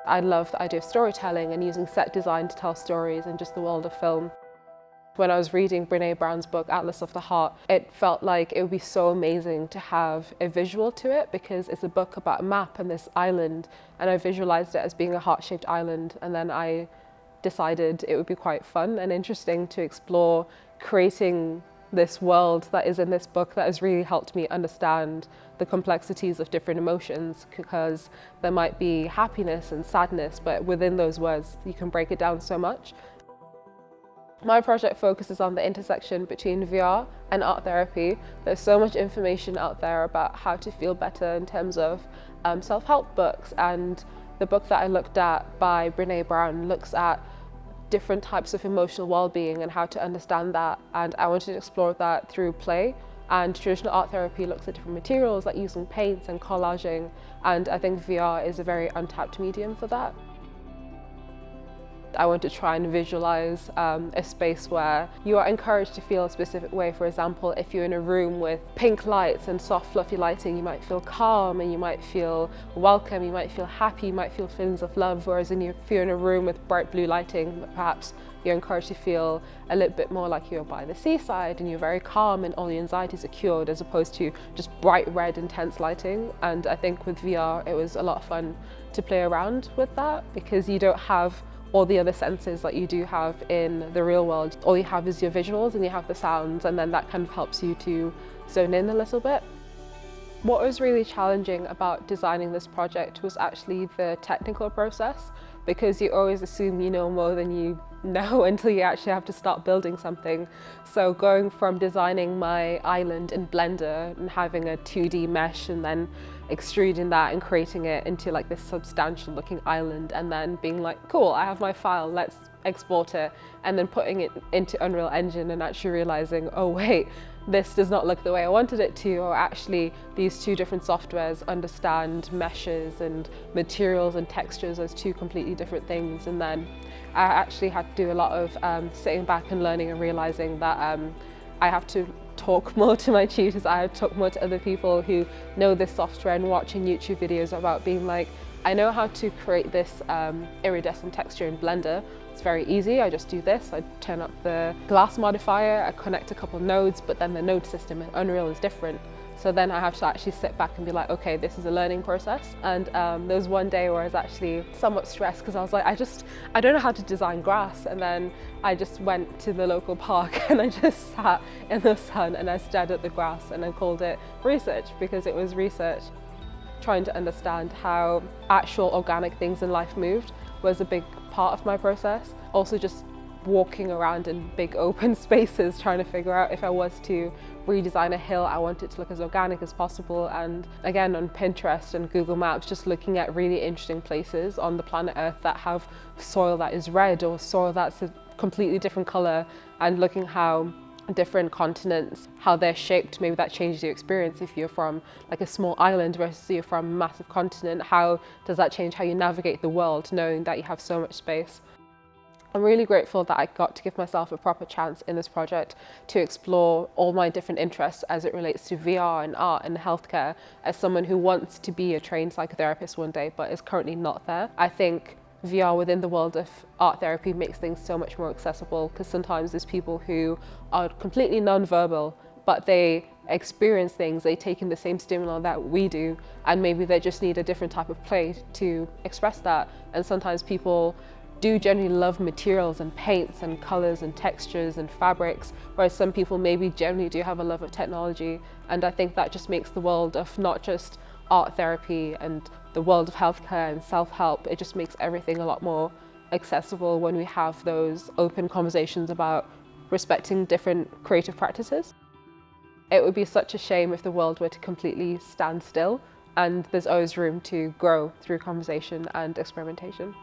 I love the idea of storytelling and using set design to tell stories and just the world of film. When I was reading Brené Brown's book, Atlas of the Heart, it felt like it would be so amazing to have a visual to it because it's a book about a map and this island, and I visualized it as being a heart-shaped island, and then I decided it would be quite fun and interesting to explore creating this world that is in this book that has really helped me understand the complexities of different emotions, because there might be happiness and sadness, but within those words you can break it down so much. My project focuses on the intersection between VR and art therapy. There's so much information out there about how to feel better in terms of self-help books, and the book that I looked at by Brené Brown looks at different types of emotional well-being and how to understand that, and I wanted to explore that through play. And traditional art therapy looks at different materials like using paints and collaging, and I think VR is a very untapped medium for that. I want to try and visualize a space where you are encouraged to feel a specific way. For example, if you're in a room with pink lights and soft fluffy lighting, you might feel calm and you might feel welcome, you might feel happy, you might feel feelings of love, whereas if you're in a room with bright blue lighting, perhaps you're encouraged to feel a little bit more like you're by the seaside and you're very calm and all your anxieties are cured, as opposed to just bright red intense lighting. And I think with VR it was a lot of fun to play around with that, because you don't have all the other senses that you do have in the real world. All you have is your visuals and you have the sounds, and then that kind of helps you to zone in a little bit. What was really challenging about designing this project was actually the technical process, because you always assume you know more than you know until you actually have to start building something. So going from designing my island in Blender and having a 2D mesh and then extruding that and creating it into like this substantial looking island, and then being like, cool, I have my file, let's export it, and then putting it into Unreal Engine and actually realizing, oh wait, this does not look the way I wanted it to, or actually these two different softwares understand meshes and materials and textures as two completely different things. And then I actually had to do a lot of sitting back and learning and realizing that I have to talk more to my tutors, I have to talk more to other people who know this software, and watching YouTube videos about being like, I know how to create this iridescent texture in Blender. It's very easy, I just do this, I turn up the glass modifier, I connect a couple of nodes, but then the node system in Unreal is different. So then I have to actually sit back and be like, okay, this is a learning process. And there was one day where I was actually somewhat stressed because I was like, I don't know how to design grass. And then I just went to the local park and I just sat in the sun and I stared at the grass, and I called it research, because it was research. Trying to understand how actual organic things in life moved was a big part of my process. Also just walking around in big open spaces, trying to figure out if I was to redesign a hill, I want it to look as organic as possible. And again, on Pinterest and Google Maps, just looking at really interesting places on the planet Earth that have soil that is red or soil that's a completely different color, and looking how different continents, how they're shaped, maybe that changes your experience. If you're from like a small island versus you're from a massive continent, how does that change how you navigate the world, knowing that you have so much space? I'm really grateful that I got to give myself a proper chance in this project to explore all my different interests as it relates to VR and art and healthcare, as someone who wants to be a trained psychotherapist one day but is currently not there. I think VR within the world of art therapy makes things so much more accessible, because sometimes there's people who are completely non-verbal, but they experience things, they take in the same stimuli that we do, and maybe they just need a different type of play to express that. And sometimes people do generally love materials and paints and colors and textures and fabrics, whereas some people maybe generally do have a love of technology. And I think that just makes the world of not just art therapy and the world of healthcare and self-help, it just makes everything a lot more accessible when we have those open conversations about respecting different creative practices. It would be such a shame if the world were to completely stand still, and there's always room to grow through conversation and experimentation.